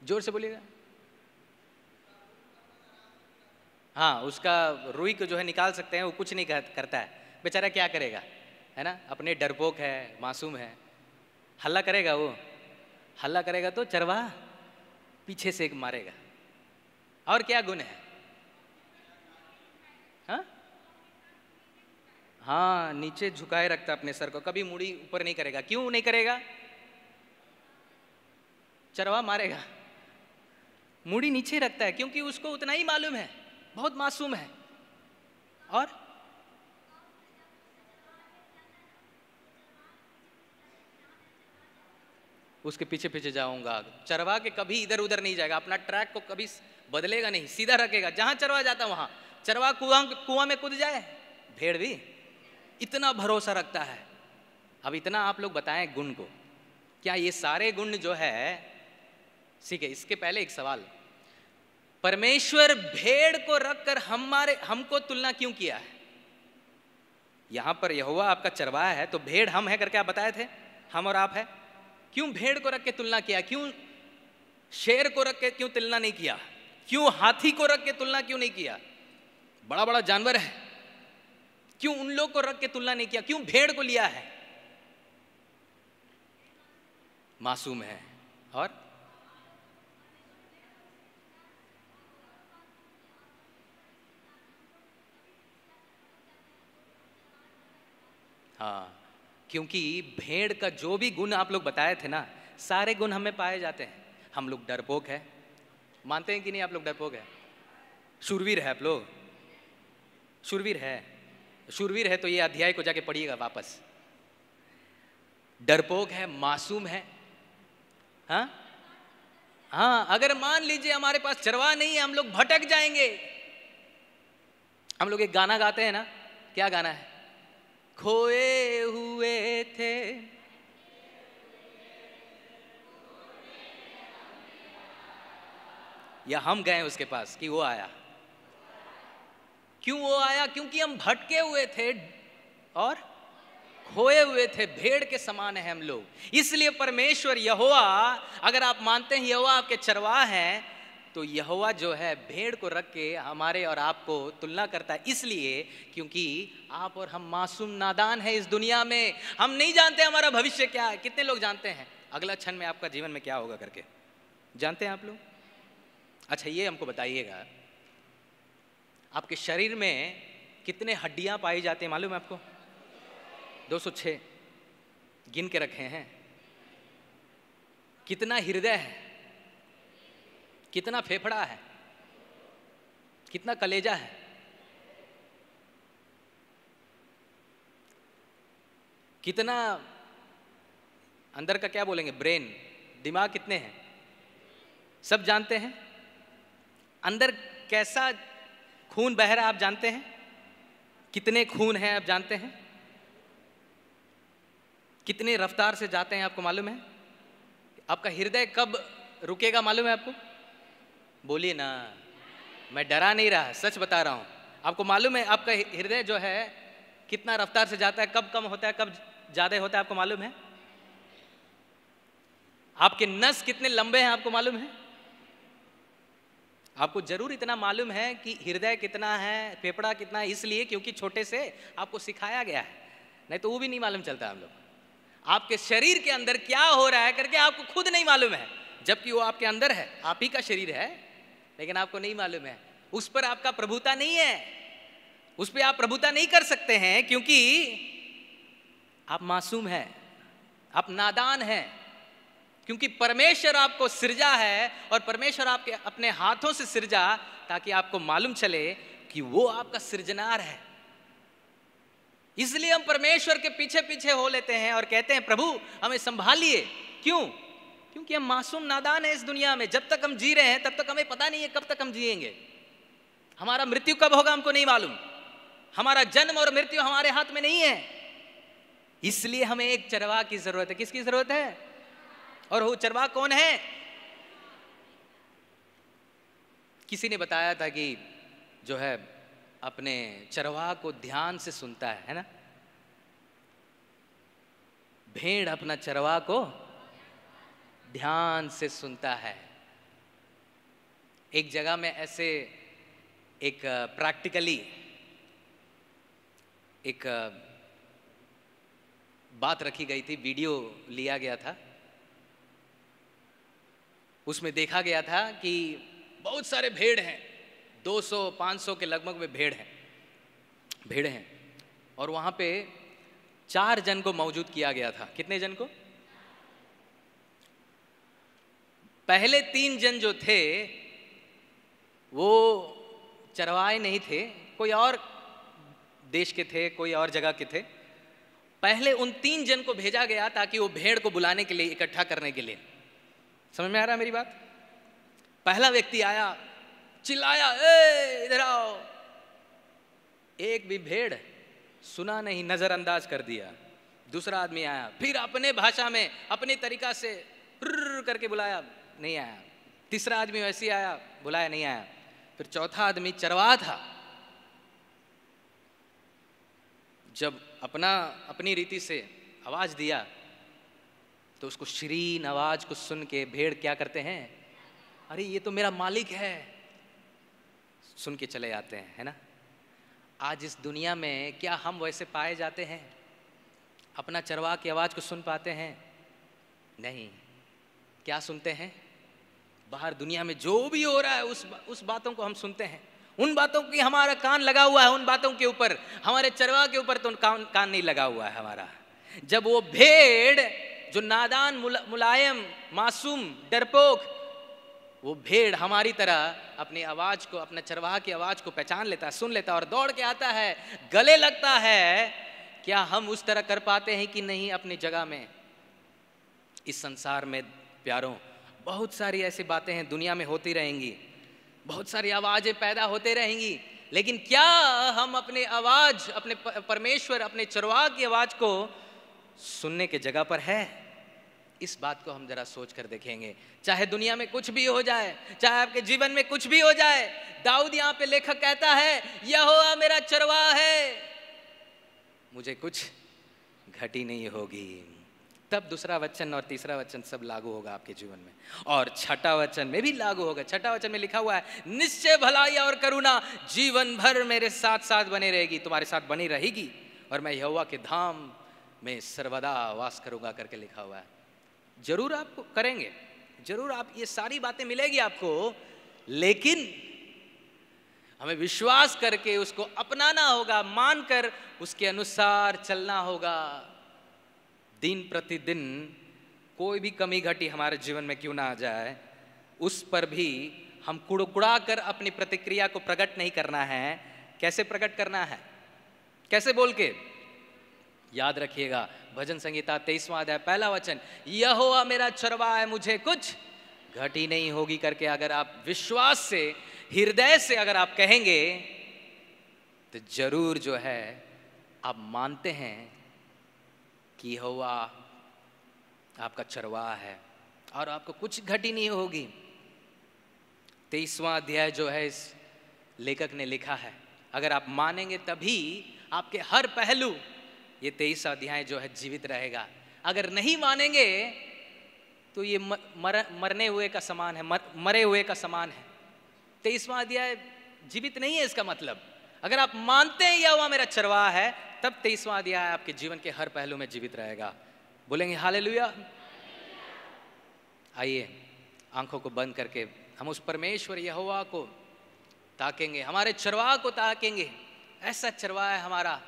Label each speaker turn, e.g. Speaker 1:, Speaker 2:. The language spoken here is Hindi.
Speaker 1: जोर से बोलिएगा। हाँ, उसका रुई को जो है निकाल सकते हैं, वो कुछ नहीं करता है बेचारा, क्या करेगा, है ना। अपने डरपोक है, मासूम है, हल्ला करेगा, वो हल्ला करेगा तो चरवाहा पीछे से एक मारेगा। और क्या गुण है? हाँ हाँ, नीचे झुकाए रखता अपने सर को, कभी मुड़ी ऊपर नहीं करेगा। क्यों नहीं करेगा? चरवाहा मारेगा। मुड़ी नीचे रखता है क्योंकि उसको उतना ही मालूम है, बहुत मासूम है। और उसके पीछे पीछे जाऊंगा। चरवा के कभी इधर उधर नहीं जाएगा, अपना ट्रैक को कभी बदलेगा नहीं, सीधा रखेगा। जहां चरवा जाता वहां, चरवा कुआं में कूद जाए, भेड़ भी इतना भरोसा रखता है। अब इतना आप लोग बताएं गुण को, क्या ये सारे गुण जो है, ठीक है। इसके पहले एक सवाल, परमेश्वर भेड़ को रखकर हमको तुलना क्यों किया है? यहां पर यहोवा आपका चरवाहा है, तो भेड़ हम है करके आप बताए थे, हम और आप है। क्यों भेड़ को रख के तुलना किया? क्यों शेर को रख के क्यों तुलना नहीं किया? क्यों हाथी को रख के तुलना क्यों नहीं किया? बड़ा बड़ा जानवर है, क्यों उन लोग को रख के तुलना नहीं किया? क्यों भेड़ को लिया है? मासूम है। और हाँ, क्योंकि भेड़ का जो भी गुण आप लोग बताए थे ना, सारे गुण हमें पाए जाते हैं। हम लोग डरपोक है, मानते हैं कि नहीं? आप लोग डरपोक है? शूरवीर है आप लोग? शूरवीर है? शूरवीर है तो ये अध्याय को जाके पढ़िएगा वापस। डरपोक है, मासूम है। हाँ हाँ, अगर मान लीजिए हमारे पास चरवाहा नहीं है, हम लोग भटक जाएंगे। हम लोग एक गाना गाते हैं ना, क्या गाना है? खोए हुए थे, या हम गए उसके पास कि वो आया? क्यों वो आया? क्योंकि हम भटके हुए थे और खोए हुए थे, भेड़ के समान है हम लोग। इसलिए परमेश्वर यहोवा, अगर आप मानते हैं यहोवा आपके चरवाहा हैं, तो यहोवा जो है भेड़ को रख के हमारे और आपको तुलना करता है। इसलिए क्योंकि आप और हम मासूम नादान है इस दुनिया में, हम नहीं जानते हमारा भविष्य क्या है। कितने लोग जानते हैं अगला क्षण में आपका जीवन में क्या होगा करके? जानते हैं आप लोग? अच्छा, ये हमको बताइएगा, आपके शरीर में कितने हड्डियां पाई जाती हैं मालूम है आपको? 206 गिन के रखे हैं। कितना हृदय है, कितना फेफड़ा है, कितना कलेजा है, कितना अंदर का क्या बोलेंगे, ब्रेन, दिमाग कितने हैं, सब जानते हैं। अंदर कैसा खून बह रहा है आप जानते हैं? कितने खून हैं आप जानते हैं? कितनी रफ्तार से जाते हैं आपको मालूम है? आपका हृदय कब रुकेगा मालूम है आपको? बोलिए ना, मैं डरा नहीं रहा, सच बता रहा हूं। आपको मालूम है आपका हृदय जो है कितना रफ्तार से जाता है, कब कम होता है, कब ज्यादा होता है, आपको मालूम है? आपके नस कितने लंबे हैं आपको मालूम है? आपको जरूर इतना मालूम है कि हृदय कितना है, फेफड़ा कितना है, इसलिए क्योंकि छोटे से आपको सिखाया गया है, नहीं तो वो भी नहीं मालूम चलता हम लोग। आपके शरीर के अंदर क्या हो रहा है करके आपको खुद नहीं मालूम है, जबकि वो आपके अंदर है, आप ही का शरीर है, लेकिन आपको नहीं मालूम है। उस पर आपका प्रभुता नहीं है, उस पर आप प्रभुता नहीं कर सकते हैं, क्योंकि आप मासूम हैं, आप नादान हैं। क्योंकि परमेश्वर आपको सृजा है, और परमेश्वर आपके अपने हाथों से सृजा ताकि आपको मालूम चले कि वो आपका सृजनार है। इसलिए हम परमेश्वर के पीछे पीछे हो लेते हैं और कहते हैं प्रभु हमें संभालिए। क्यों? क्योंकि हम मासूम नादान हैं इस दुनिया में। जब तक हम जी रहे हैं तब तक हमें पता नहीं है कब तक हम जिएंगे। हमारा मृत्यु कब होगा हमको नहीं मालूम। हमारा जन्म और मृत्यु हमारे हाथ में नहीं है। इसलिए हमें एक चरवाहा की जरूरत है। किसकी जरूरत है? और वो चरवाहा कौन है? किसी ने बताया था कि जो है अपने चरवाहा को ध्यान से सुनता है ना। भेड़ अपना चरवाहा को ध्यान से सुनता है। एक जगह में ऐसे एक प्रैक्टिकली एक बात रखी गई थी, वीडियो लिया गया था। उसमें देखा गया था कि बहुत सारे भेड़ हैं, 200-500 के लगभग में भेड़ हैं, और वहां पे 4 जन को मौजूद किया गया था। कितने जन को? पहले 3 जन जो थे वो चरवाहे नहीं थे, कोई और देश के थे, कोई और जगह के थे। पहले उन 3 जन को भेजा गया ताकि वो भेड़ को बुलाने के लिए, इकट्ठा करने के लिए। समझ में आ रहा है मेरी बात? पहला व्यक्ति आया, चिल्लाया, ए इधर आओ। एक भी भेड़ सुना नहीं, नजरअंदाज कर दिया। दूसरा आदमी आया, फिर अपने भाषा में अपने तरीका से करके बुलाया, नहीं आया। तीसरा आदमी वैसे ही आया, बुलाया, नहीं आया। फिर चौथा आदमी चरवाहा था, जब अपनी रीति से आवाज दिया तो उसको शीरीन आवाज को सुन के भेड़ क्या करते हैं? अरे ये तो मेरा मालिक है, सुन के चले जाते हैं, है ना। आज इस दुनिया में क्या हम वैसे पाए जाते हैं? अपना चरवाहा की आवाज को सुन पाते हैं? नहीं। क्या सुनते हैं? बाहर दुनिया में जो भी हो रहा है उस बातों को हम सुनते हैं। उन बातों की हमारा कान लगा हुआ है, उन बातों के ऊपर, हमारे चरवाहा के ऊपर तो कान नहीं लगा हुआ है हमारा। जब वो भेड़ जो नादान, मुलायम, मासूम, डरपोक, वो भेड़ हमारी तरह अपनी आवाज को, अपने चरवाहा की आवाज को पहचान लेता है, सुन लेता है और दौड़ के आता है, गले लगता है। क्या हम उस तरह कर पाते हैं कि नहीं अपनी जगह में? इस संसार में प्यारों बहुत सारी ऐसी बातें हैं, दुनिया में होती रहेंगी, बहुत सारी आवाजें पैदा होते रहेंगी, लेकिन क्या हम अपने आवाज, अपने परमेश्वर, अपने चरवाहा की आवाज को सुनने के जगह पर है? इस बात को हम जरा सोच कर देखेंगे। चाहे दुनिया में कुछ भी हो जाए, चाहे आपके जीवन में कुछ भी हो जाए, दाऊद यहाँ पे लेखक कहता है, यहोवा मेरा चरवाहा है, मुझे कुछ घटी नहीं होगी। तब दूसरा वचन और तीसरा वचन सब लागू होगा आपके जीवन में, और छठा वचन में भी लागू होगा। छठा वचन में लिखा हुआ है, निश्चय भलाई और करुणा जीवन भर मेरे साथ साथ बनी रहेगी, तुम्हारे साथ बनी रहेगी, और मैं यहोवा के धाम में सर्वदा वास करूंगा करके लिखा हुआ है। जरूर आपको करेंगे, जरूर आप ये सारी बातें मिलेगी आपको, लेकिन हमें विश्वास करके उसको अपनाना होगा, मानकर उसके अनुसार चलना होगा। दिन प्रतिदिन कोई भी कमी घटी हमारे जीवन में क्यों ना आ जाए, उस पर भी हम कुड़कुड़ा कर अपनी प्रतिक्रिया को प्रकट नहीं करना है। कैसे प्रकट करना है? कैसे बोल के? याद रखिएगा, भजन संहिता 23वां अध्याय 1 वचन, यहोवा मेरा चरवाहा है, मुझे कुछ घटी नहीं होगी करके अगर आप विश्वास से, हृदय से अगर आप कहेंगे, तो जरूर जो है आप मानते हैं कि यहोवा आपका चरवाहा है और आपको कुछ घटी नहीं होगी। 23वां अध्याय जो है इस लेखक ने लिखा है, अगर आप मानेंगे तभी आपके हर पहलू, ये 23 अध्याय जो है जीवित रहेगा। अगर नहीं मानेंगे तो ये मरने हुए का समान है, मरे हुए का समान है। 23वां अध्याय जीवित नहीं है, इसका मतलब अगर आप मानते हैं यहोवा मेरा चरवाहा है, तब 23वां अध्याय आपके जीवन के हर पहलू में जीवित रहेगा। बोलेंगे हालेलुया। आइए आंखों को बंद करके हम उस परमेश्वर यहोवा को ताकेंगे, हमारे चरवाहा को ताकेंगे। ऐसा चरवाहा है हमारा